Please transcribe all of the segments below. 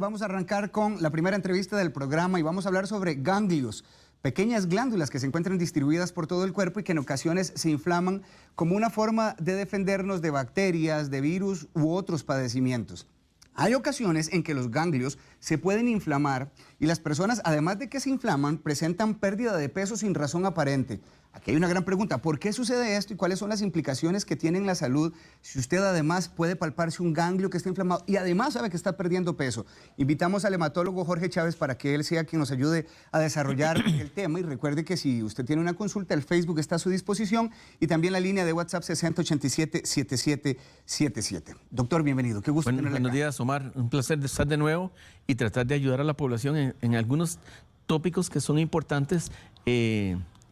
Vamos a arrancar con la primera entrevista del programa y vamos a hablar sobre ganglios, pequeñas glándulas que se encuentran distribuidas por todo el cuerpo y que en ocasiones se inflaman como una forma de defendernos de bacterias, de virus u otros padecimientos. Hay ocasiones en que los ganglios se pueden inflamar y las personas, además de que se inflaman, presentan pérdida de peso sin razón aparente. Aquí hay una gran pregunta, ¿por qué sucede esto y cuáles son las implicaciones que tiene en la salud si usted además puede palparse un ganglio que está inflamado y además sabe que está perdiendo peso? Invitamos al hematólogo Jorge Chávez para que él sea quien nos ayude a desarrollar el tema y recuerde que si usted tiene una consulta, el Facebook está a su disposición y también la línea de WhatsApp 6087-7777. Doctor, bienvenido, qué gusto tenerle acá. Buenos días, Omar, un placer de estar de nuevo y tratar de ayudar a la población en algunos tópicos que son importantes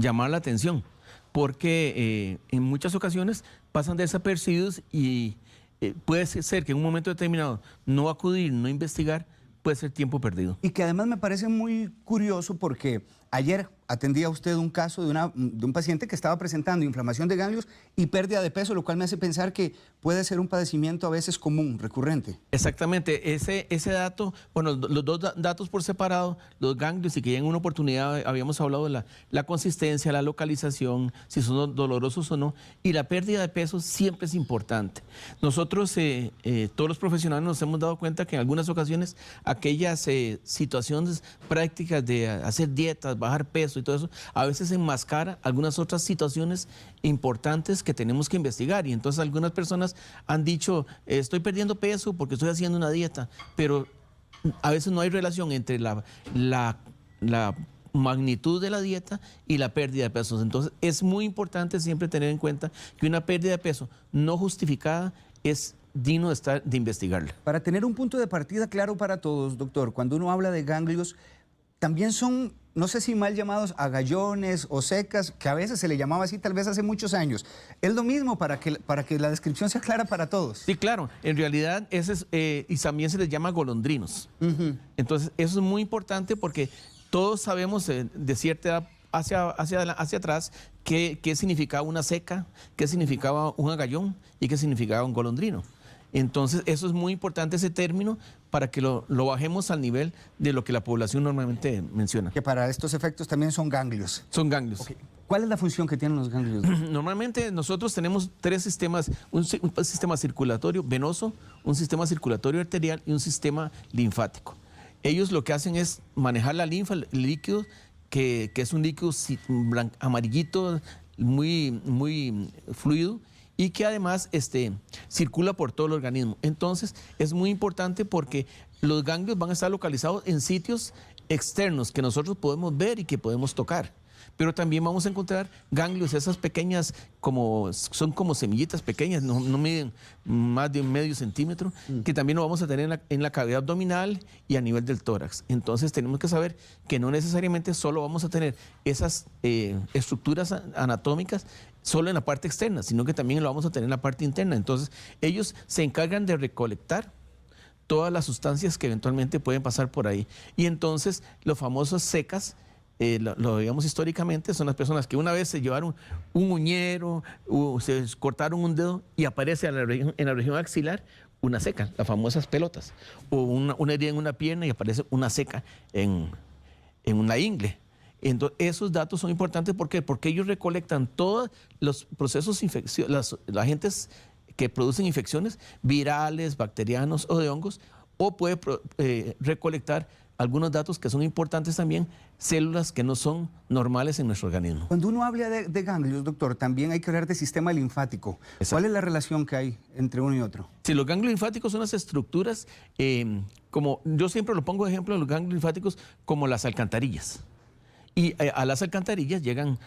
llamar la atención, porque en muchas ocasiones pasan desapercibidos y puede ser que en un momento determinado no acudir, no investigar, puede ser tiempo perdido. Y que además me parece muy curioso porque ayer atendía usted un caso de un paciente que estaba presentando inflamación de ganglios y pérdida de peso, lo cual me hace pensar que puede ser un padecimiento a veces común, recurrente. Exactamente, ese dato, bueno, los dos datos por separado, los ganglios, y que ya en una oportunidad habíamos hablado de la consistencia, la localización, si son dolorosos o no, y la pérdida de peso siempre es importante. Nosotros, todos los profesionales nos hemos dado cuenta que en algunas ocasiones aquellas situaciones prácticas de hacer dietas, bajar peso y todo eso, a veces enmascara algunas otras situaciones importantes que tenemos que investigar. Y entonces algunas personas han dicho, estoy perdiendo peso porque estoy haciendo una dieta, pero a veces no hay relación entre la magnitud de la dieta y la pérdida de peso. Entonces es muy importante siempre tener en cuenta que una pérdida de peso no justificada es digno de investigarla. Para tener un punto de partida claro para todos, doctor, cuando uno habla de ganglios, también son, no sé si mal llamados agallones o secas, que a veces se le llamaba así tal vez hace muchos años. ¿Es lo mismo para que la descripción sea clara para todos? Sí, claro. En realidad, y también se les llama golondrinos. Entonces, eso es muy importante porque todos sabemos de cierta edad hacia atrás qué significaba una seca, qué significaba un agallón y qué significaba un golondrino. Entonces, eso es muy importante, ese término, para que lo bajemos al nivel de lo que la población normalmente menciona. Que para estos efectos también son ganglios. Son ganglios. Okay. ¿Cuál es la función que tienen los ganglios? Normalmente nosotros tenemos tres sistemas, un sistema circulatorio venoso, un sistema circulatorio arterial y un sistema linfático. Ellos lo que hacen es manejar la linfa, el líquido, que es un líquido amarillito, muy fluido, y que además circula por todo el organismo. Entonces, es muy importante porque los ganglios van a estar localizados en sitios externos que nosotros podemos ver y que podemos tocar. Pero también vamos a encontrar ganglios, esas pequeñas, son como semillitas pequeñas, no miden más de medio centímetro, que también lo vamos a tener en la cavidad abdominal y a nivel del tórax. Entonces tenemos que saber que no necesariamente solo vamos a tener esas estructuras anatómicas solo en la parte externa, sino que también lo vamos a tener en la parte interna. Entonces ellos se encargan de recolectar todas las sustancias que eventualmente pueden pasar por ahí. Y entonces los famosos secas, lo veíamos históricamente, son las personas que una vez se llevaron un uñero, se cortaron un dedo y aparece en la región axilar una seca, las famosas pelotas, o una herida en una pierna y aparece una seca en una ingle. Entonces, esos datos son importantes porque ellos recolectan todos los procesos infecciosos, los agentes que producen infecciones virales, bacterianos o de hongos, o puede recolectar algunos datos que son importantes también, células que no son normales en nuestro organismo. Cuando uno habla de ganglios, doctor, también hay que hablar de sistema linfático. Exacto. ¿Cuál es la relación que hay entre uno y otro? Sí, los ganglios linfáticos son las estructuras, como yo siempre lo pongo de ejemplo, los ganglios linfáticos como las alcantarillas. Y a las alcantarillas llegan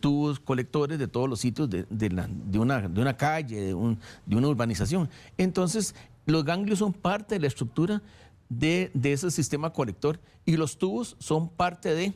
tubos colectores de todos los sitios de una calle, de una urbanización. Entonces, los ganglios son parte de la estructura de ese sistema colector y los tubos son parte de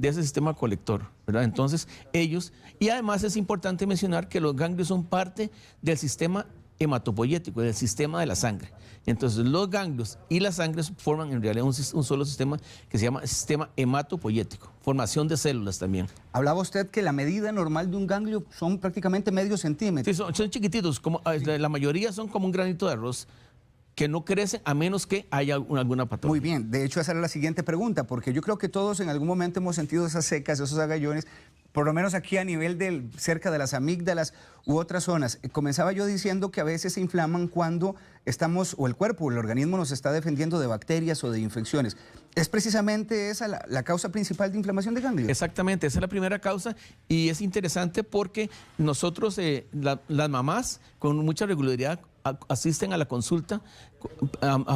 ese sistema colector, ¿verdad? Entonces ellos, y además es importante mencionar que los ganglios son parte del sistema hematopoyético, del sistema de la sangre. Entonces los ganglios y la sangre forman en realidad un solo sistema que se llama sistema hematopoyético, formación de células también. Hablaba usted que la medida normal de un ganglio son prácticamente medio centímetro. Sí, son chiquititos, la mayoría son como un granito de arroz. que no crecen a menos que haya alguna patología. Muy bien, de hecho esa era la siguiente pregunta, porque yo creo que todos en algún momento hemos sentido esas secas, esos agallones, por lo menos aquí a nivel cerca de las amígdalas u otras zonas. Comenzaba yo diciendo que a veces se inflaman cuando estamos, o el cuerpo, el organismo nos está defendiendo de bacterias o de infecciones. ¿Es precisamente esa la causa principal de inflamación de ganglios? Exactamente, esa es la primera causa y es interesante porque nosotros, las mamás, con mucha regularidad asisten a la consulta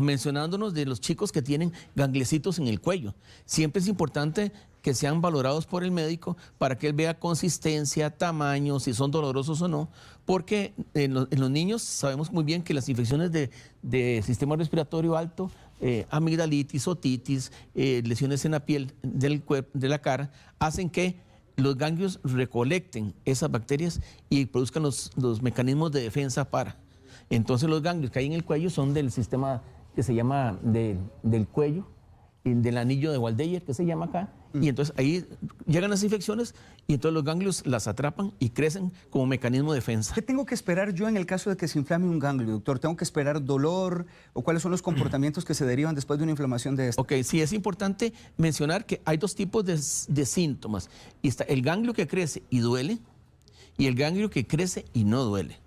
mencionándonos de los chicos que tienen gangliecitos en el cuello. Siempre es importante que sean valorados por el médico para que él vea consistencia, tamaño, si son dolorosos o no, porque en los niños sabemos muy bien que las infecciones de sistema respiratorio alto, amigdalitis, otitis, lesiones en la piel del cuerpo, de la cara, hacen que los ganglios recolecten esas bacterias y produzcan los mecanismos de defensa para. Entonces los ganglios que hay en el cuello son del sistema que se llama del cuello, del anillo de Waldeyer, que se llama acá, y entonces ahí llegan las infecciones y entonces los ganglios las atrapan y crecen como mecanismo de defensa. ¿Qué tengo que esperar yo en el caso de que se inflame un ganglio, doctor? ¿Tengo que esperar dolor o cuáles son los comportamientos que se derivan después de una inflamación de esta? Ok, sí, es importante mencionar que hay dos tipos de síntomas. Y está el ganglio que crece y duele y el ganglio que crece y no duele.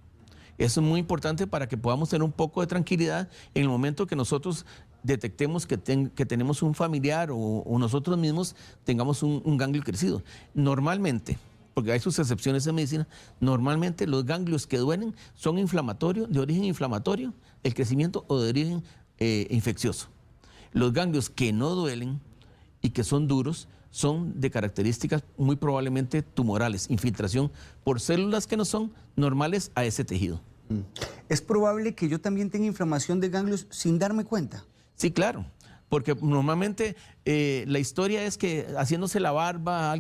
Eso es muy importante para que podamos tener un poco de tranquilidad en el momento que nosotros detectemos que tenemos un familiar o nosotros mismos tengamos un ganglio crecido. Normalmente, porque hay sus excepciones en medicina, normalmente los ganglios que duelen son inflamatorios, de origen inflamatorio, el crecimiento o de origen infeccioso. Los ganglios que no duelen y que son duros son de características muy probablemente tumorales, infiltración por células que no son normales a ese tejido. ¿Es probable que yo también tenga inflamación de ganglios sin darme cuenta? Sí, claro, porque normalmente la historia es que haciéndose la barba,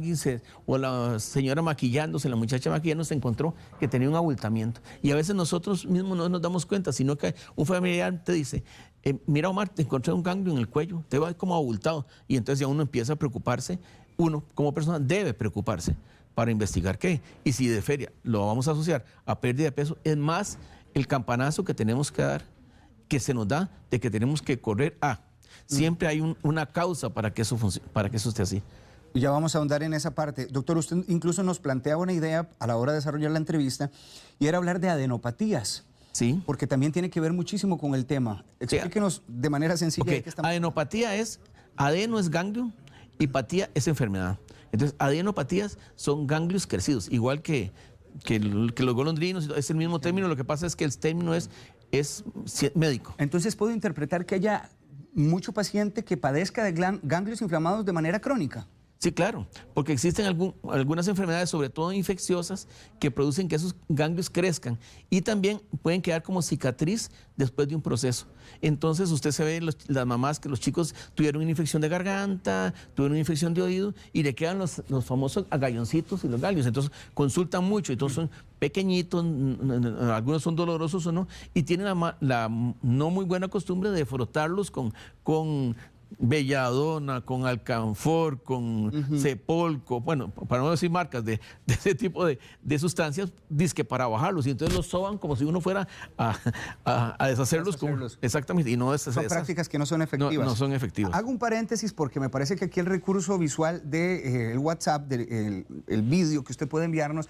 o la señora maquillándose, la muchacha maquillándose, encontró que tenía un abultamiento. Y a veces nosotros mismos no nos damos cuenta, sino que un familiar te dice, mira Omar, te encontré un ganglio en el cuello, te va como abultado. Y entonces ya uno empieza a preocuparse, uno como persona debe preocuparse para investigar qué. Y si de feria lo vamos a asociar a pérdida de peso, es más el campanazo que tenemos que dar, que se nos da de que tenemos que correr a. Siempre hay una causa para que eso esté así. Y ya vamos a ahondar en esa parte. Doctor, usted incluso nos planteaba una idea a la hora de desarrollar la entrevista y era hablar de adenopatías. Sí. Porque también tiene que ver muchísimo con el tema. Explíquenos de manera sencilla. Okay. De qué estamos... Adenopatía adeno es ganglio y patía es enfermedad. Entonces, adenopatías son ganglios crecidos, igual que los golondrinos, es el mismo término, lo que pasa es que el término es médico. Entonces, ¿puedo interpretar que haya mucho paciente que padezca de ganglios inflamados de manera crónica? Sí, claro, porque existen algunas enfermedades, sobre todo infecciosas, que producen que esos ganglios crezcan y también pueden quedar como cicatriz después de un proceso. Entonces usted se ve las mamás que los chicos tuvieron una infección de garganta, tuvieron una infección de oído y le quedan los famosos agalloncitos y los ganglios. Entonces consultan mucho, entonces son pequeñitos, algunos son dolorosos o no, y tienen la no muy buena costumbre de frotarlos con belladona, con alcanfor, con cepolco, bueno, para no decir marcas de ese tipo de sustancias, dizque para bajarlos, y entonces los soban como si uno fuera a deshacerlos. Exactamente, y no es... Son prácticas que no son efectivas. No son efectivas. Hago un paréntesis porque me parece que aquí el recurso visual del WhatsApp, el vídeo que usted puede enviarnos,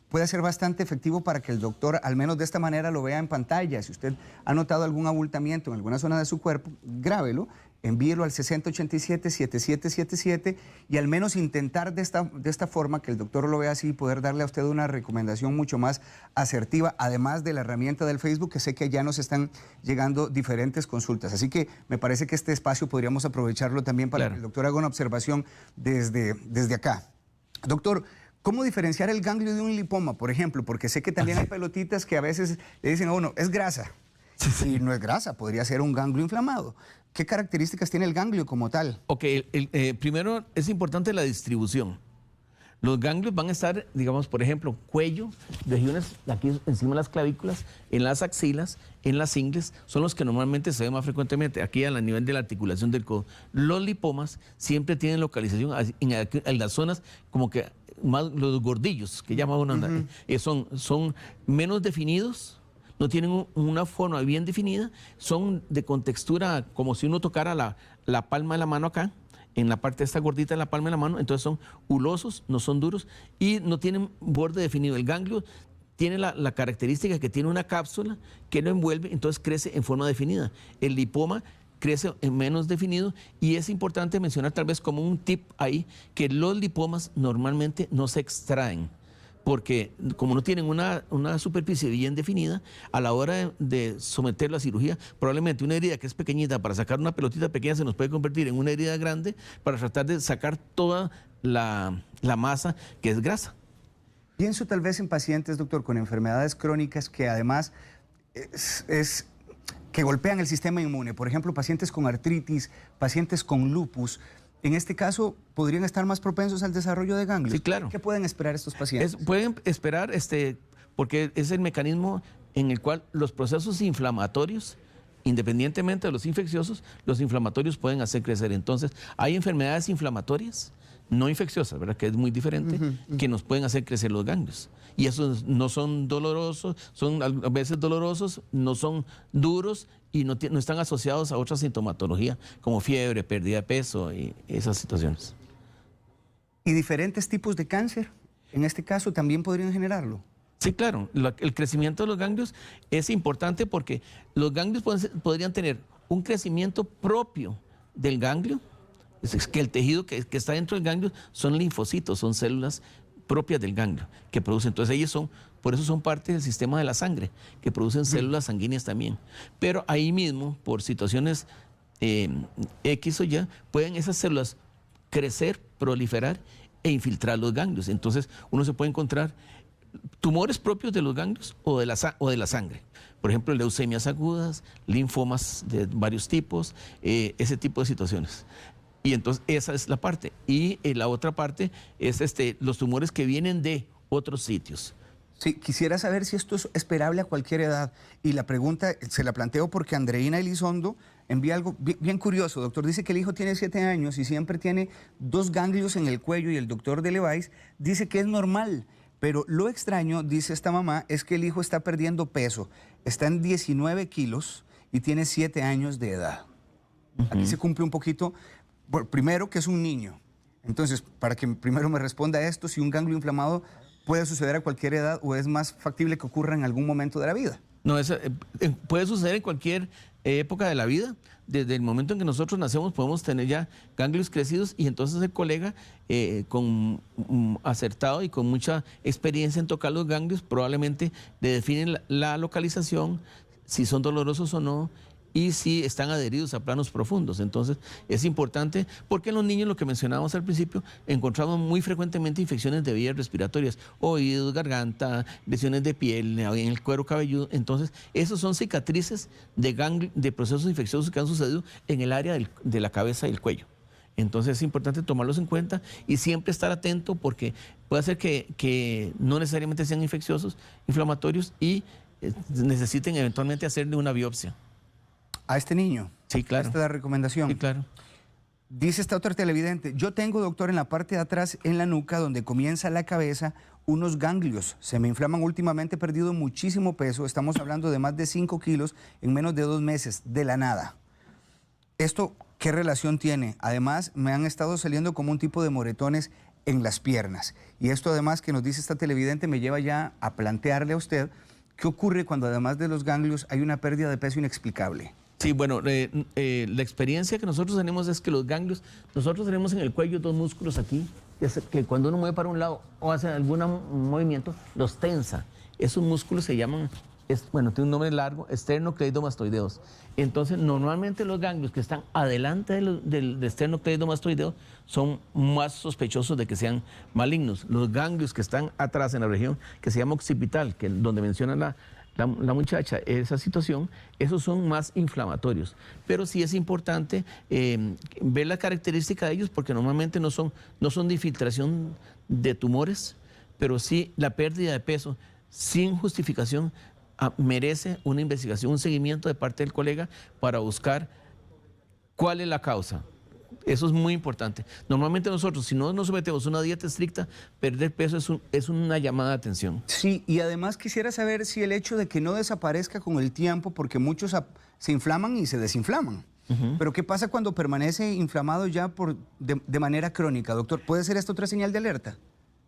puede ser bastante efectivo para que el doctor, al menos de esta manera, lo vea en pantalla. Si usted ha notado algún abultamiento en alguna zona de su cuerpo, grábelo, envíelo al 6087-7777 y al menos intentar de esta forma que el doctor lo vea así y poder darle a usted una recomendación mucho más asertiva, además de la herramienta del Facebook, que sé que ya nos están llegando diferentes consultas. Así que me parece que este espacio podríamos aprovecharlo también para que el doctor haga una observación desde acá. Doctor, ¿cómo diferenciar el ganglio de un lipoma, por ejemplo? Porque sé que también hay pelotitas que a veces le dicen a uno, es grasa. Sí, no es grasa, podría ser un ganglio inflamado. ¿Qué características tiene el ganglio como tal? Ok, primero es importante la distribución. Los ganglios van a estar, digamos, por ejemplo, cuello, regiones aquí encima de las clavículas, en las axilas, en las ingles, son los que normalmente se ven más frecuentemente, aquí a nivel de la articulación del codo. Los lipomas siempre tienen localización en las zonas como que más los gordillos, que llaman son menos definidos. no tienen una forma bien definida, son de contextura como si uno tocara la palma de la mano acá, en la parte de esta gordita de la palma de la mano, entonces son hulosos, no son duros y no tienen borde definido. El ganglio tiene la característica que tiene una cápsula que lo envuelve, entonces crece en forma definida. El lipoma crece en menos definido y es importante mencionar tal vez como un tip ahí que los lipomas normalmente no se extraen porque como no tienen una superficie bien definida, a la hora de someterlo a cirugía, probablemente una herida que es pequeñita para sacar una pelotita pequeña se nos puede convertir en una herida grande para tratar de sacar toda la masa que es grasa. Pienso tal vez en pacientes, doctor, con enfermedades crónicas que además que golpean el sistema inmune. Por ejemplo, pacientes con artritis, pacientes con lupus. En este caso, ¿podrían estar más propensos al desarrollo de ganglios? Sí, claro. ¿Qué pueden esperar estos pacientes? Pueden esperar, porque es el mecanismo en el cual los procesos inflamatorios, independientemente de los infecciosos, los inflamatorios pueden hacer crecer. Entonces, hay enfermedades inflamatorias no infecciosas, ¿verdad? Que es muy diferente, que nos pueden hacer crecer los ganglios. Y esos no son dolorosos, son a veces dolorosos, no son duros y no están asociados a otra sintomatología, como fiebre, pérdida de peso y esas situaciones. ¿Y diferentes tipos de cáncer, en este caso, también podrían generarlo? Sí, claro. El crecimiento de los ganglios es importante porque los ganglios podrían tener un crecimiento propio del ganglio. Es que el tejido que está dentro del ganglio son linfocitos, son células propias del ganglio que producen. Entonces ellos por eso son parte del sistema de la sangre, que producen células sanguíneas también. Pero ahí mismo, por situaciones X o Y, pueden esas células crecer, proliferar e infiltrar los ganglios. Entonces uno se puede encontrar tumores propios de los ganglios o de la sangre. Por ejemplo, leucemias agudas, linfomas de varios tipos, ese tipo de situaciones. Y entonces esa es la parte. Y la otra parte es los tumores que vienen de otros sitios. Sí, quisiera saber si esto es esperable a cualquier edad. Y la pregunta se la planteo porque Andreina Elizondo envía algo bien curioso. Doctor, dice que el hijo tiene 7 años y siempre tiene 2 ganglios en el cuello y el doctor de Levi's dice que es normal. Pero lo extraño, dice esta mamá, es que el hijo está perdiendo peso. Está en 19 kilos y tiene 7 años de edad. Aquí se cumple un poquito. Primero, que es un niño. Entonces, para que primero me responda esto, si un ganglio inflamado puede suceder a cualquier edad o es más factible que ocurra en algún momento de la vida. No, puede suceder en cualquier época de la vida. Desde el momento en que nosotros nacemos podemos tener ya ganglios crecidos y entonces el colega acertado y con mucha experiencia en tocar los ganglios probablemente le definen la localización, si son dolorosos o no, y si están adheridos a planos profundos. Entonces es importante porque en los niños, lo que mencionábamos al principio, encontramos muy frecuentemente infecciones de vías respiratorias, oídos, garganta, lesiones de piel, en el cuero cabelludo. Entonces esos son cicatrices de procesos infecciosos que han sucedido en el área de la cabeza y el cuello. Entonces es importante tomarlos en cuenta y siempre estar atento porque puede ser que no necesariamente sean infecciosos, inflamatorios y necesiten eventualmente hacerle una biopsia. ¿A este niño? Sí, claro. Esta es la recomendación. Sí, claro. Dice esta otra televidente, yo tengo, doctor, en la parte de atrás, en la nuca, donde comienza la cabeza, unos ganglios. Se me inflaman últimamente, he perdido muchísimo peso. Estamos hablando de más de 5 kilos en menos de 2 meses, de la nada. ¿Esto qué relación tiene? Además, me han estado saliendo como un tipo de moretones en las piernas. Y esto además que nos dice esta televidente me lleva ya a plantearle a usted qué ocurre cuando además de los ganglios hay una pérdida de peso inexplicable. Sí, bueno, la experiencia que nosotros tenemos es que los ganglios, nosotros tenemos en el cuello 2 músculos aquí, que cuando uno mueve para un lado o hace algún movimiento, los tensa. Esos músculos se llaman, tiene un nombre largo, esternocleidomastoideos. Entonces, normalmente los ganglios que están adelante del esternocleidomastoideo son más sospechosos de que sean malignos. Los ganglios que están atrás en la región que se llama occipital, donde menciona la muchacha, esa situación, esos son más inflamatorios. Pero sí es importante ver la característica de ellos porque normalmente no son de infiltración de tumores, pero sí la pérdida de peso sin justificación merece una investigación, un seguimiento de parte del colega para buscar cuál es la causa. Eso es muy importante. Normalmente nosotros, si no nos sometemos a una dieta estricta, perder peso es una llamada de atención. Sí, y además quisiera saber si el hecho de que no desaparezca con el tiempo, porque muchos se inflaman y se desinflaman. Pero ¿qué pasa cuando permanece inflamado ya de manera crónica, doctor? ¿Puede ser esto otra señal de alerta?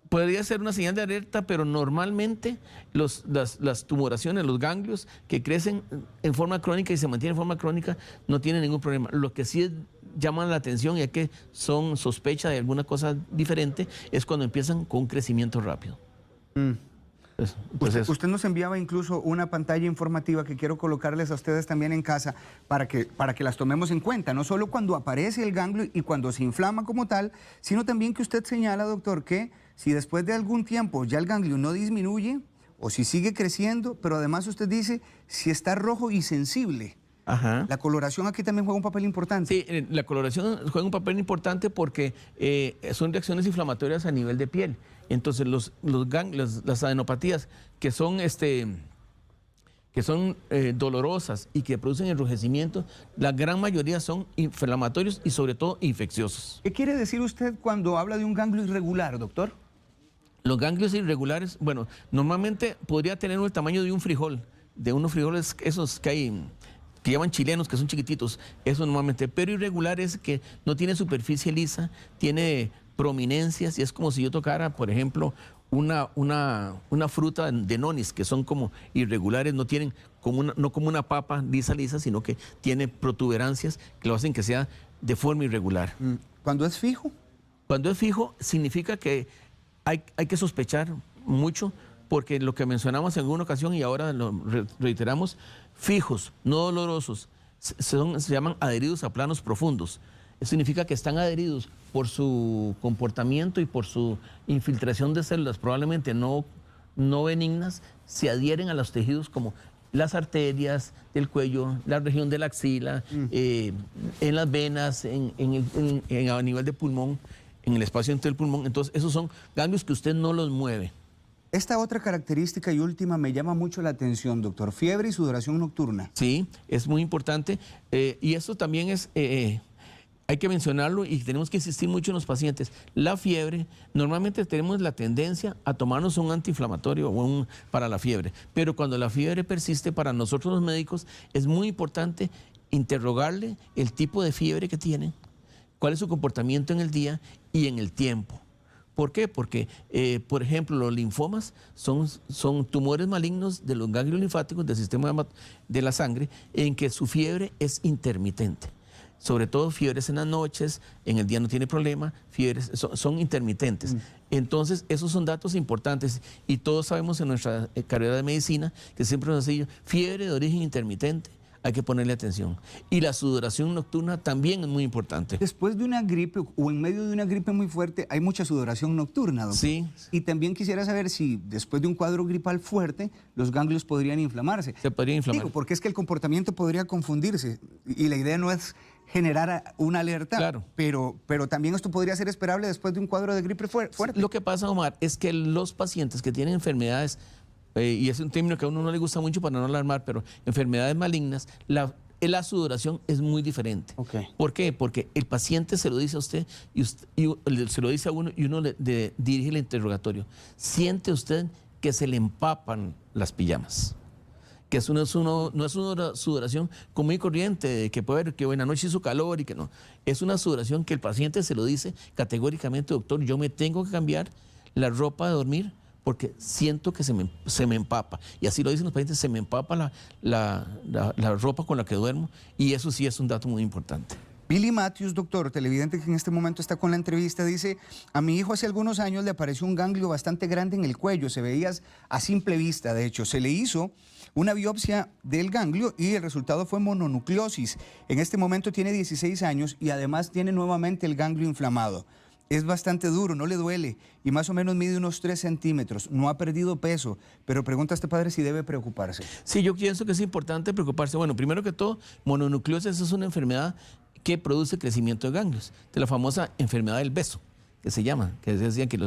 Podría ser una señal de alerta, pero normalmente las tumoraciones, los ganglios que crecen en forma crónica y se mantienen en forma crónica no tienen ningún problema. Lo que sí llama la atención, ya que son sospecha de alguna cosa diferente, es cuando empiezan con un crecimiento rápido. Usted nos enviaba incluso una pantalla informativa que quiero colocarles a ustedes también en casa para que las tomemos en cuenta, no solo cuando aparece el ganglio y cuando se inflama como tal, sino también que usted señala, doctor, que si después de algún tiempo ya el ganglio no disminuye o si sigue creciendo, pero además usted dice si está rojo y sensible. Ajá. La coloración aquí también juega un papel importante. Sí, la coloración juega un papel importante porque son reacciones inflamatorias a nivel de piel. Entonces los ganglios, las adenopatías que son dolorosas y que producen enrojecimiento, la gran mayoría son inflamatorios y sobre todo infecciosos. ¿Qué quiere decir usted cuando habla de un ganglio irregular, doctor? Los ganglios irregulares, bueno, normalmente podría tener el tamaño de un frijol, de unos frijoles esos que hay, que llaman chilenos, que son chiquititos, eso normalmente, pero irregular es que no tiene superficie lisa, tiene prominencias y es como si yo tocara, por ejemplo, una fruta de nonis, que son como irregulares, no tienen no como una papa lisa, sino que tiene protuberancias que lo hacen que sea de forma irregular. ¿Cuando es fijo? Cuando es fijo significa que hay que sospechar mucho, porque lo que mencionamos en alguna ocasión y ahora lo reiteramos, fijos, no dolorosos, se llaman adheridos a planos profundos. Eso significa que están adheridos por su comportamiento y por su infiltración de células probablemente no benignas, se adhieren a los tejidos como las arterias del cuello, la región de la axila, en las venas, a nivel de pulmón, en el espacio entre el pulmón. Entonces, esos son ganglios que usted no los mueve. Esta otra característica y última me llama mucho la atención, doctor. Fiebre y sudoración nocturna. Sí, es muy importante. Y esto también es... hay que mencionarlo y tenemos que insistir mucho en los pacientes. La fiebre, normalmente tenemos la tendencia a tomarnos un antiinflamatorio para la fiebre, pero cuando la fiebre persiste, para nosotros los médicos es muy importante interrogarle el tipo de fiebre que tiene, cuál es su comportamiento en el día y en el tiempo. ¿Por qué? Porque, por ejemplo, los linfomas son tumores malignos de los ganglios linfáticos del sistema de la sangre en que su fiebre es intermitente. Sobre todo fiebres en las noches, en el día no tiene problema, fiebres son intermitentes. Entonces, esos son datos importantes y todos sabemos en nuestra carrera de medicina que siempre nos dice fiebre de origen intermitente, hay que ponerle atención. Y la sudoración nocturna también es muy importante. Después de una gripe o en medio de una gripe muy fuerte, hay mucha sudoración nocturna, doctor. Sí. Y también quisiera saber si después de un cuadro gripal fuerte, los ganglios podrían inflamarse. Se podría inflamar. Digo, porque es que el comportamiento podría confundirse y la idea no es generar una alerta, claro, pero también esto podría ser esperable después de un cuadro de gripe fuerte. Lo que pasa, Omar, es que los pacientes que tienen enfermedades, y es un término que a uno no le gusta mucho para no alarmar, pero enfermedades malignas, la sudoración es muy diferente. Okay. ¿Por qué? Porque el paciente se lo dice a usted y se lo dice a uno y uno le dirige el interrogatorio. ¿Siente usted que se le empapan las pijamas? Que no es una sudoración común y corriente, de que puede ver que buena noche hizo calor y que no. Es una sudoración que el paciente se lo dice categóricamente, doctor, yo me tengo que cambiar la ropa de dormir porque siento que se me empapa. Y así lo dicen los pacientes, se me empapa la ropa con la que duermo, y eso sí es un dato muy importante. Billy Matthews, doctor, televidente que en este momento está con la entrevista, dice, a mi hijo hace algunos años le apareció un ganglio bastante grande en el cuello, se veía a simple vista, de hecho, se le hizo una biopsia del ganglio y el resultado fue mononucleosis. En este momento tiene 16 años y además tiene nuevamente el ganglio inflamado. Es bastante duro, no le duele y más o menos mide unos 3 centímetros. No ha perdido peso, pero pregunta a este padre si debe preocuparse. Sí, yo pienso que es importante preocuparse. Bueno, primero que todo, mononucleosis es una enfermedad que produce crecimiento de ganglios, de la famosa enfermedad del beso, que se llama, que decían que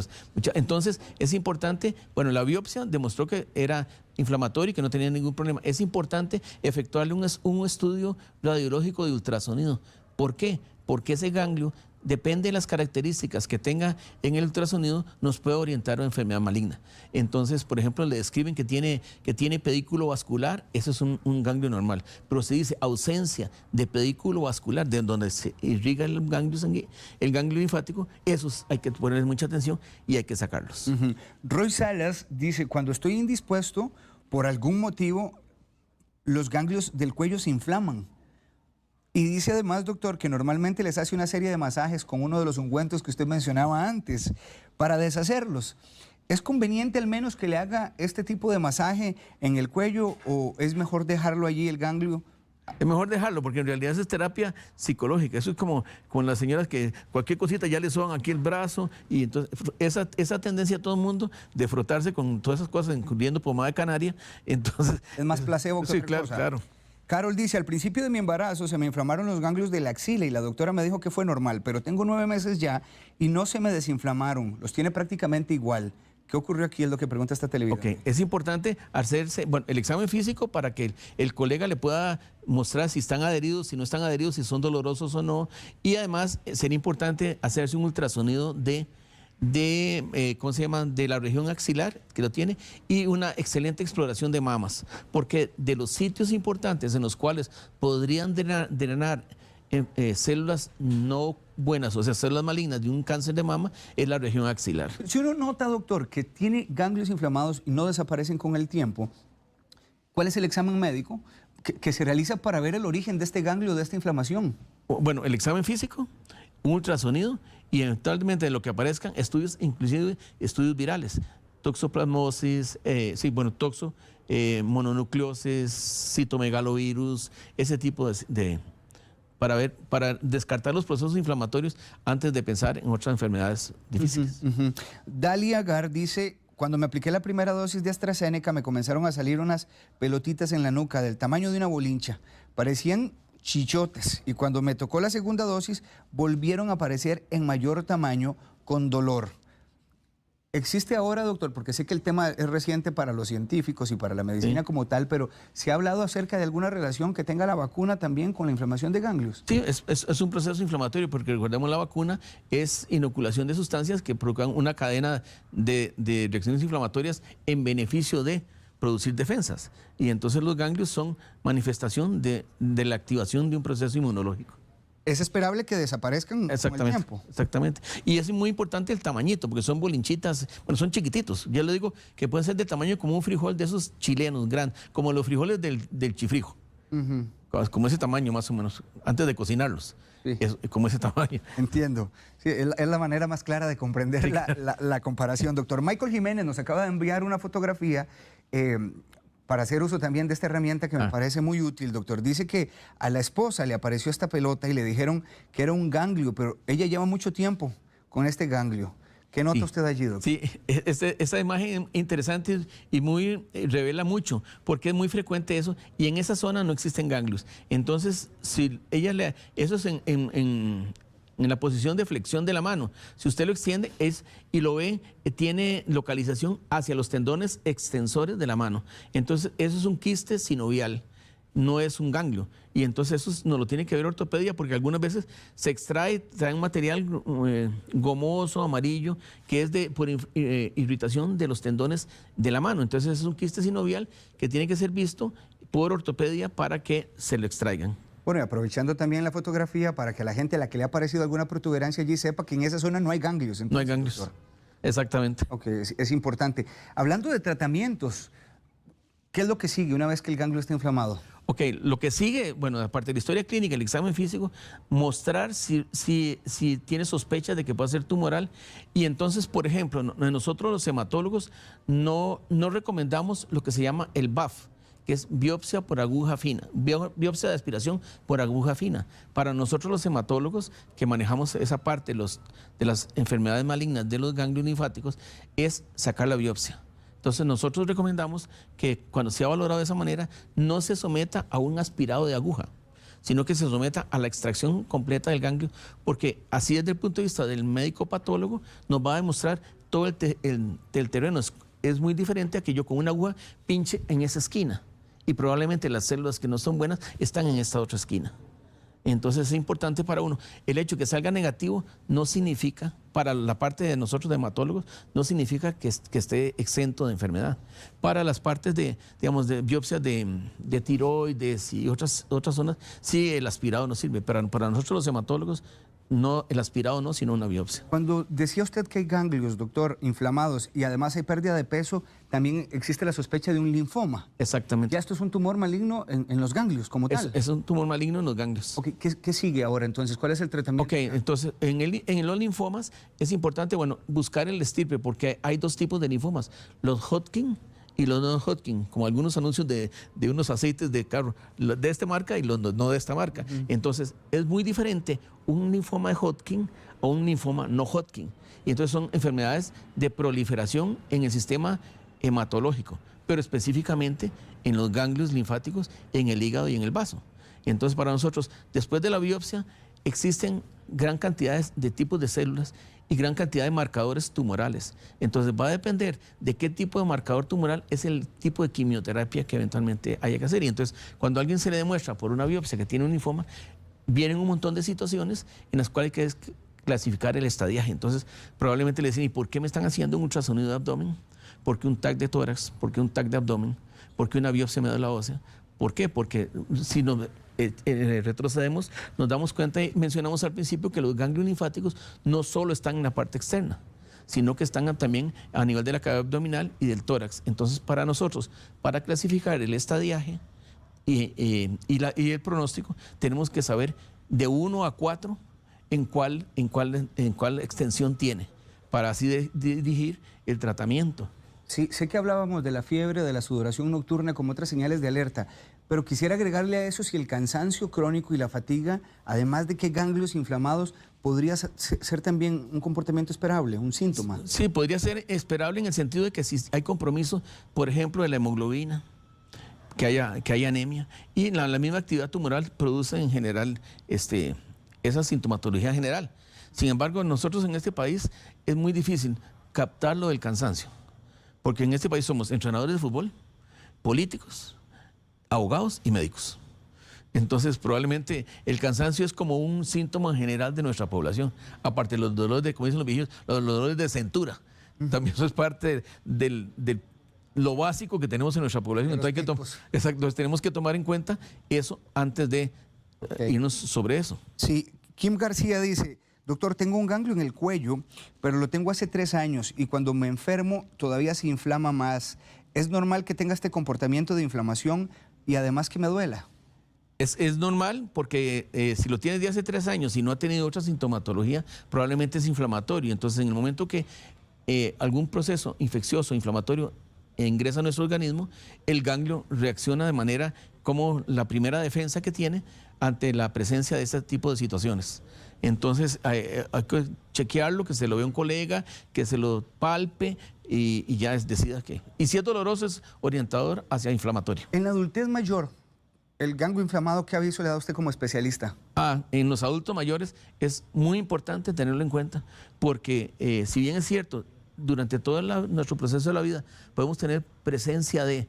entonces, es importante, bueno, la biopsia demostró que era inflamatorio y que no tenía ningún problema. Es importante efectuarle un estudio radiológico de ultrasonido. ¿Por qué? porque ese ganglio, depende de las características que tenga en el ultrasonido, nos puede orientar a una enfermedad maligna. Entonces, por ejemplo, le describen que tiene pedículo vascular, eso es un ganglio normal. Pero se dice ausencia de pedículo vascular, de donde se irriga el ganglio linfático, esos hay que ponerles mucha atención y hay que sacarlos. Roy Salas dice, cuando estoy indispuesto, por algún motivo, los ganglios del cuello se inflaman. Y dice además, doctor, que normalmente les hace una serie de masajes con uno de los ungüentos que usted mencionaba antes para deshacerlos. ¿Es conveniente al menos que le haga este tipo de masaje en el cuello o es mejor dejarlo allí el ganglio? Es mejor dejarlo porque en realidad eso es terapia psicológica. Eso es como con las señoras que cualquier cosita ya le soban aquí el brazo y entonces esa tendencia a todo el mundo de frotarse con todas esas cosas, incluyendo pomada de canaria, entonces... Es más placebo que sí, otra claro, cosa. claro. Carol dice, al principio de mi embarazo se me inflamaron los ganglios de la axila y la doctora me dijo que fue normal, pero tengo 9 meses ya y no se me desinflamaron, los tiene prácticamente igual. ¿Qué ocurrió aquí? Es lo que pregunta esta televidente. Ok, es importante hacerse el examen físico para que el colega le pueda mostrar si están adheridos, si no están adheridos, si son dolorosos o no. Y además sería importante hacerse un ultrasonido ¿cómo se llama?, de la región axilar, que lo tiene, y una excelente exploración de mamas, porque de los sitios importantes en los cuales podrían drenar células no buenas, o sea, células malignas de un cáncer de mama, es la región axilar. Si uno nota, doctor, que tiene ganglios inflamados y no desaparecen con el tiempo, ¿cuál es el examen médico que se realiza para ver el origen de este ganglio, de esta inflamación? Bueno, el examen físico, un ultrasonido y eventualmente de lo que aparezcan estudios, inclusive estudios virales, toxoplasmosis, mononucleosis, citomegalovirus, ese tipo para descartar los procesos inflamatorios antes de pensar en otras enfermedades difíciles. Dalia Gar dice, cuando me apliqué la primera dosis de AstraZeneca me comenzaron a salir unas pelotitas en la nuca del tamaño de una bolincha, parecían chichotes, y cuando me tocó la segunda dosis volvieron a aparecer en mayor tamaño con dolor. ¿Existe ahora, doctor? Porque sé que el tema es reciente para los científicos y para la medicina como tal, pero ¿se ha hablado acerca de alguna relación que tenga la vacuna también con la inflamación de ganglios? Sí, es un proceso inflamatorio porque recordemos la vacuna es inoculación de sustancias que provocan una cadena de reacciones inflamatorias en beneficio de producir defensas. Y entonces los ganglios son manifestación de la activación de un proceso inmunológico. Es esperable que desaparezcan con el tiempo. Exactamente. Y es muy importante el tamañito, porque son bolinchitas, bueno, son chiquititos. Ya le digo que pueden ser de tamaño como un frijol de esos chilenos, grandes, como los frijoles del chifrijo. Como ese tamaño más o menos, antes de cocinarlos. Sí. Como ese tamaño. Entiendo. Sí, es la manera más clara de comprender la comparación, doctor. Michael Jiménez nos acaba de enviar una fotografía para hacer uso también de esta herramienta que me parece muy útil, doctor. Dice que a la esposa le apareció esta pelota y le dijeron que era un ganglio, pero ella lleva mucho tiempo con este ganglio. ¿Qué nota usted allí, doctor? Sí, esta imagen interesante y revela mucho, porque es muy frecuente eso, y en esa zona no existen ganglios. Entonces, si eso es en la posición de flexión de la mano. Si usted lo extiende y lo ve, tiene localización hacia los tendones extensores de la mano. Entonces, eso es un quiste sinovial, no es un ganglio. Y entonces eso nos lo tiene que ver ortopedia porque algunas veces se trae un material gomoso, amarillo, que es por irritación de los tendones de la mano. Entonces, es un quiste sinovial que tiene que ser visto por ortopedia para que se lo extraigan. Bueno, y aprovechando también la fotografía para que la gente a la que le ha aparecido alguna protuberancia allí sepa que en esa zona no hay ganglios. Entonces, no hay ganglios, doctor. Exactamente. Ok, es importante. Hablando de tratamientos, ¿qué es lo que sigue una vez que el ganglio está inflamado? Ok, lo que sigue, bueno, aparte de la historia clínica, el examen físico, mostrar si tiene sospechas de que pueda ser tumoral. Y entonces, por ejemplo, nosotros los hematólogos no recomendamos lo que se llama el BAF, que es biopsia por aguja fina, biopsia de aspiración por aguja fina. Para nosotros los hematólogos que manejamos esa parte de las enfermedades malignas de los ganglios linfáticos, es sacar la biopsia. Entonces nosotros recomendamos que cuando sea valorado de esa manera, no se someta a un aspirado de aguja, sino que se someta a la extracción completa del ganglio, porque así desde el punto de vista del médico patólogo nos va a demostrar todo el terreno. Es muy diferente a que yo con una aguja pinche en esa esquina y probablemente las células que no son buenas están en esta otra esquina. Entonces es importante para uno. El hecho de que salga negativo no significa, para la parte de nosotros de hematólogos, no significa que esté exento de enfermedad. Para las partes de, digamos, de biopsias de tiroides y otras zonas, sí, el aspirado no sirve. Pero para nosotros los hematólogos, no, el aspirado no, sino una biopsia. Cuando decía usted que hay ganglios, doctor, inflamados y además hay pérdida de peso, también existe la sospecha de un linfoma. Exactamente. Ya esto es un tumor maligno en los ganglios como tal. Es un tumor maligno en los ganglios. Okay, ¿qué sigue ahora entonces? ¿Cuál es el tratamiento? Ok, entonces en los linfomas es importante, bueno, buscar el estirpe porque hay dos tipos de linfomas, los Hodgkin y los no Hodgkin, como algunos anuncios de unos aceites de carro, de esta marca y los no de esta marca. Entonces, es muy diferente un linfoma de Hodgkin o un linfoma no Hodgkin. Y entonces son enfermedades de proliferación en el sistema hematológico, pero específicamente en los ganglios linfáticos, en el hígado y en el vaso. Entonces, para nosotros, después de la biopsia, existen gran cantidad de tipos de células y gran cantidad de marcadores tumorales. Entonces va a depender de qué tipo de marcador tumoral es el tipo de quimioterapia que eventualmente haya que hacer. Y entonces cuando a alguien se le demuestra por una biopsia que tiene un linfoma, vienen un montón de situaciones en las cuales hay que clasificar el estadiaje. Entonces probablemente le dicen, ¿y por qué me están haciendo un ultrasonido de abdomen? ¿Por qué un TAC de tórax? ¿Por qué un TAC de abdomen? ¿Por qué una biopsia de médula ósea? ¿Por qué? Porque si nos retrocedemos, nos damos cuenta y mencionamos al principio que los ganglios linfáticos no solo están en la parte externa, sino que están también a nivel de la cavidad abdominal y del tórax. Entonces, para nosotros, para clasificar el estadiaje y el pronóstico, tenemos que saber de 1 a 4 en cuál extensión tiene, para así dirigir el tratamiento. Sí, sé que hablábamos de la fiebre, de la sudoración nocturna como otras señales de alerta, pero quisiera agregarle a eso si el cansancio crónico y la fatiga, además de que ganglios inflamados, podría ser también un comportamiento esperable, un síntoma. Sí, podría ser esperable en el sentido de que si hay compromiso, por ejemplo, de la hemoglobina, que haya anemia, y la misma actividad tumoral produce en general esa sintomatología general. Sin embargo, nosotros en este país es muy difícil captar lo del cansancio. Porque en este país somos entrenadores de fútbol, políticos, abogados y médicos. Entonces, probablemente el cansancio es como un síntoma general de nuestra población. Aparte de los dolores de, como dicen los viejitos, los dolores de cintura. También eso es parte de lo básico que tenemos en nuestra población. Entonces, tenemos que tomar en cuenta eso antes de irnos sobre eso. Sí, Kim García dice: doctor, tengo un ganglio en el cuello, pero lo tengo hace 3 años y cuando me enfermo todavía se inflama más. ¿Es normal que tenga este comportamiento de inflamación y además que me duela? Es normal porque si lo tienes de hace 3 años y no ha tenido otra sintomatología, probablemente es inflamatorio. Entonces, en el momento que algún proceso infeccioso, inflamatorio, ingresa a nuestro organismo, el ganglio reacciona de manera como la primera defensa que tiene ante la presencia de este tipo de situaciones. Entonces hay que chequearlo, que se lo vea un colega, que se lo palpe y ya decida qué. Y si es doloroso, es orientador hacia inflamatorio. En la adultez mayor, el ganglio inflamado, ¿qué aviso le da usted como especialista? En los adultos mayores es muy importante tenerlo en cuenta porque si bien es cierto, durante todo nuestro proceso de la vida podemos tener presencia de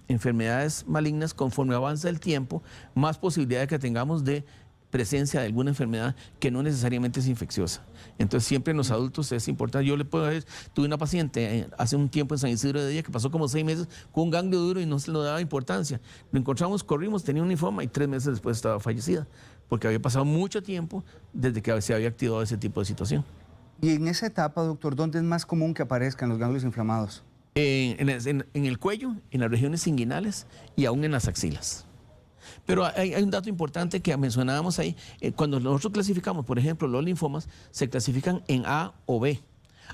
enfermedades malignas. Conforme avanza el tiempo, más posibilidad de que tengamos de presencia de alguna enfermedad que no necesariamente es infecciosa. Entonces siempre en los adultos es importante. Yo le puedo decir, tuve una paciente hace un tiempo en San Isidro de Día que pasó como 6 meses con un ganglio duro y no se le daba importancia. Lo encontramos, corrimos, tenía un linfoma y 3 meses después estaba fallecida, porque había pasado mucho tiempo desde que se había activado ese tipo de situación. Y en esa etapa, doctor, ¿dónde es más común que aparezcan los ganglios inflamados? En el cuello, en las regiones inguinales y aún en las axilas. Pero hay un dato importante que mencionábamos ahí. Cuando nosotros clasificamos, por ejemplo, los linfomas, se clasifican en A o B.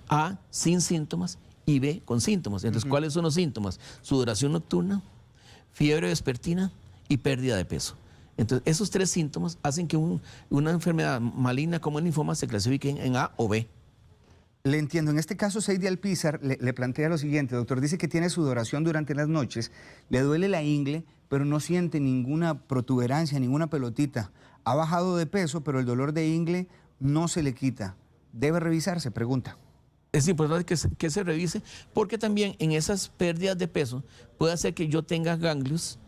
A sin síntomas y B con síntomas. Entonces, ¿cuáles son los síntomas? Sudoración nocturna, fiebre vespertina y pérdida de peso. Entonces, esos 3 síntomas hacen que una enfermedad maligna como el linfoma se clasifique en A o B. Le entiendo. En este caso, Seidy Alpizar le plantea lo siguiente, doctor. Dice que tiene sudoración durante las noches, le duele la ingle, pero no siente ninguna protuberancia, ninguna pelotita. Ha bajado de peso, pero el dolor de ingle no se le quita. ¿Debe revisarse? Pregunta. Es importante que se revise porque también en esas pérdidas de peso puede hacer que yo tenga ganglios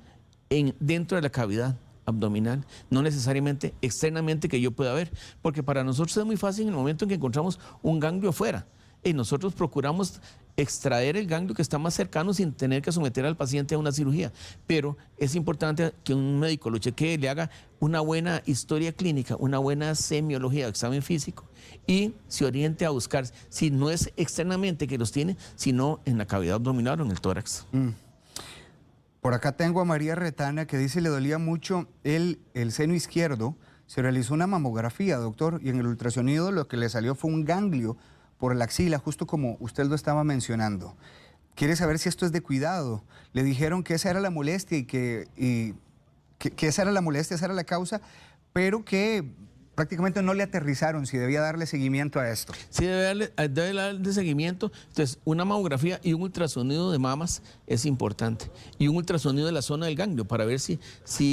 dentro de la cavidad abdominal, no necesariamente externamente que yo pueda ver, porque para nosotros es muy fácil en el momento en que encontramos un ganglio afuera y nosotros procuramos extraer el ganglio que está más cercano sin tener que someter al paciente a una cirugía, pero es importante que un médico lo chequee, le haga una buena historia clínica, una buena semiología, examen físico y se oriente a buscar si no es externamente que los tiene, sino en la cavidad abdominal o en el tórax. Por acá tengo a María Retana que dice le dolía mucho el seno izquierdo. Se realizó una mamografía, doctor, y en el ultrasonido lo que le salió fue un ganglio por la axila, justo como usted lo estaba mencionando. Quiere saber si esto es de cuidado. Le dijeron que esa era la molestia y que esa era la molestia, esa era la causa, pero que prácticamente no le aterrizaron si debía darle seguimiento a esto. Sí, debe darle seguimiento. Entonces, una mamografía y un ultrasonido de mamas es importante. Y un ultrasonido de la zona del ganglio para ver si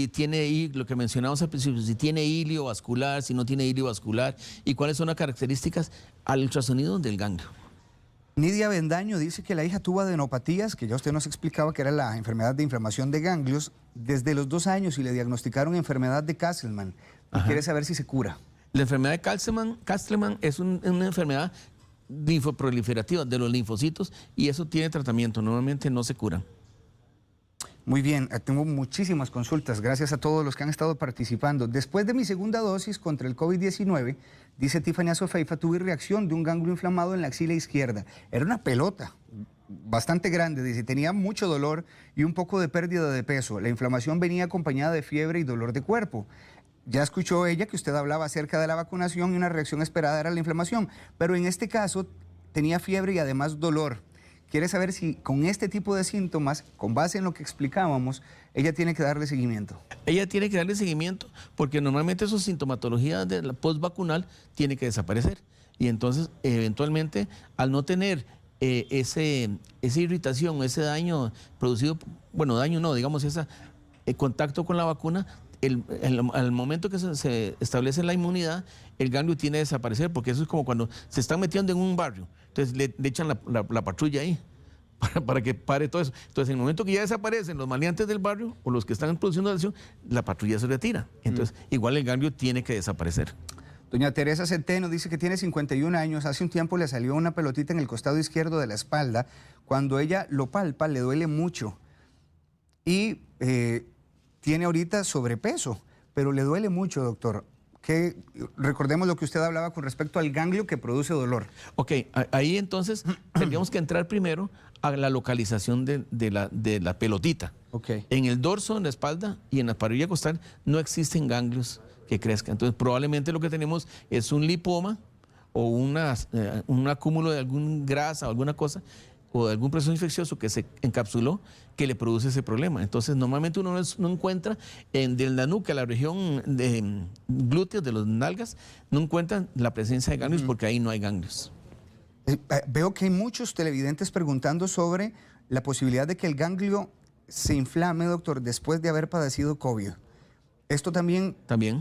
tiene, lo que mencionamos al principio, si tiene hilio vascular, si no tiene hilio vascular y cuáles son las características al ultrasonido del ganglio. Nidia Bendaño dice que la hija tuvo adenopatías, que ya usted nos explicaba que era la enfermedad de inflamación de ganglios, desde los 2 años y le diagnosticaron enfermedad de Castleman. Y quiere saber si se cura. La enfermedad de Castleman es una enfermedad linfoproliferativa de los linfocitos y eso tiene tratamiento, normalmente no se cura. Muy bien, tengo muchísimas consultas, gracias a todos los que han estado participando. Después de mi segunda dosis contra el COVID-19, dice Tiffany Azofeifa, tuve reacción de un ganglio inflamado en la axila izquierda. Era una pelota bastante grande, dice, tenía mucho dolor y un poco de pérdida de peso. La inflamación venía acompañada de fiebre y dolor de cuerpo. Ya escuchó ella que usted hablaba acerca de la vacunación y una reacción esperada era la inflamación, pero en este caso tenía fiebre y además dolor. Quiere saber si con este tipo de síntomas, con base en lo que explicábamos, ella tiene que darle seguimiento. Ella tiene que darle seguimiento porque normalmente su sintomatología de la postvacunal tiene que desaparecer. Y entonces, eventualmente, al no tener esa irritación, ese daño producido, bueno, daño no, digamos, ese contacto con la vacuna, al momento que se establece la inmunidad, el ganglio tiene que desaparecer, porque eso es como cuando se están metiendo en un barrio, entonces le echan la patrulla ahí para que pare todo eso. Entonces, en el momento que ya desaparecen los maleantes del barrio o los que están produciendo la lesión, la patrulla se retira. Entonces, igual el ganglio tiene que desaparecer. Doña Teresa Centeno dice que tiene 51 años, hace un tiempo le salió una pelotita en el costado izquierdo de la espalda. Cuando ella lo palpa, le duele mucho y tiene ahorita sobrepeso, pero le duele mucho, doctor. Recordemos lo que usted hablaba con respecto al ganglio que produce dolor. Ok, ahí entonces tendríamos que entrar primero a la localización de la pelotita. Okay. En el dorso, en la espalda y en la parrilla costal no existen ganglios que crezcan. Entonces probablemente lo que tenemos es un lipoma o un acúmulo de alguna grasa o alguna cosa o de algún proceso infeccioso que se encapsuló que le produce ese problema. Entonces, normalmente uno no encuentra de la nuca, la región de glúteos, de los nalgas, no encuentran la presencia de ganglios porque ahí no hay ganglios. Veo que hay muchos televidentes preguntando sobre la posibilidad de que el ganglio se inflame, doctor, después de haber padecido COVID. ¿Esto también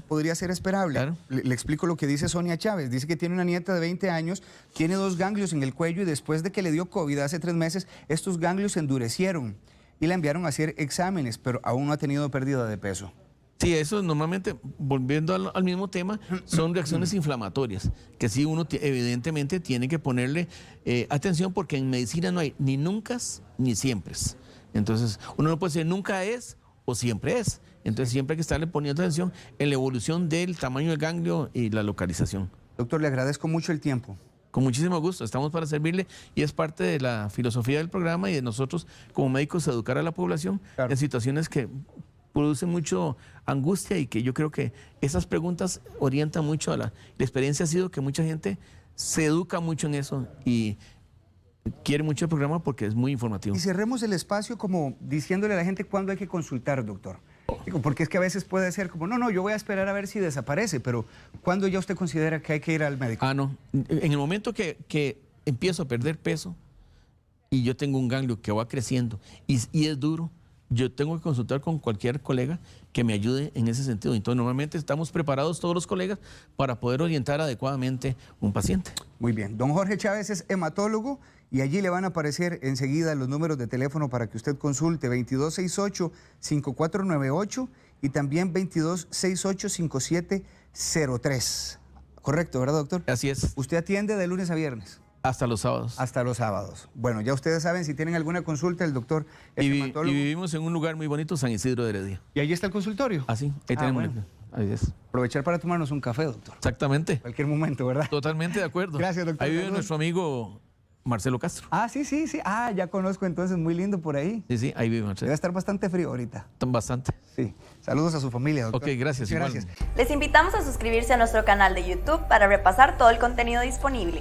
podría ser esperable? Claro. Le explico lo que dice Sonia Chávez. Dice que tiene una nieta de 20 años, tiene 2 ganglios en el cuello y después de que le dio COVID hace 3 meses, estos ganglios se endurecieron y la enviaron a hacer exámenes, pero aún no ha tenido pérdida de peso. Sí, eso normalmente, volviendo al mismo tema, son reacciones inflamatorias, que sí uno evidentemente tiene que ponerle atención porque en medicina no hay ni nunca ni siempre. Entonces, uno no puede decir nunca es o siempre es. Entonces siempre hay que estarle poniendo atención en la evolución del tamaño del ganglio y la localización. Doctor, le agradezco mucho el tiempo. Con muchísimo gusto, estamos para servirle y es parte de la filosofía del programa y de nosotros como médicos educar a la población en situaciones que producen mucho angustia y que yo creo que esas preguntas orientan mucho a la experiencia ha sido que mucha gente se educa mucho en eso y quiere mucho el programa porque es muy informativo. Y cerremos el espacio como diciéndole a la gente cuándo hay que consultar, doctor. Porque es que a veces puede ser como, no, yo voy a esperar a ver si desaparece, pero ¿cuándo ya usted considera que hay que ir al médico? No. En el momento que empiezo a perder peso y yo tengo un ganglio que va creciendo y es duro, yo tengo que consultar con cualquier colega que me ayude en ese sentido. Entonces, normalmente estamos preparados todos los colegas para poder orientar adecuadamente un paciente. Muy bien. Don Jorge Chávez es hematólogo y allí le van a aparecer enseguida los números de teléfono para que usted consulte 2268-5498 y también 2268-5703. Correcto, ¿verdad, doctor? Así es, Usted atiende de lunes a viernes. hasta los sábados. Hasta los sábados. Bueno, ya ustedes saben, si tienen alguna consulta, el doctor es Y hematólogo. vivimos en un lugar muy bonito, San Isidro de Heredia. Y ahí está el consultorio. Así, ahí tenemos. Bueno. Ahí es. Aprovechar para tomarnos un café, doctor. Exactamente. Cualquier momento, ¿verdad? Totalmente de acuerdo. Gracias, doctor. Ahí vive Saludos. nuestro amigo Marcelo Castro. Ah, sí. Ah, ya conozco entonces, muy lindo por ahí. Sí, ahí vive Debe Marcelo. estar bastante frío ahorita. Bastante. Sí. Saludos a su familia, doctor. Ok, gracias. Muchas igual. gracias. Les invitamos a suscribirse a nuestro canal de YouTube para repasar todo el contenido disponible.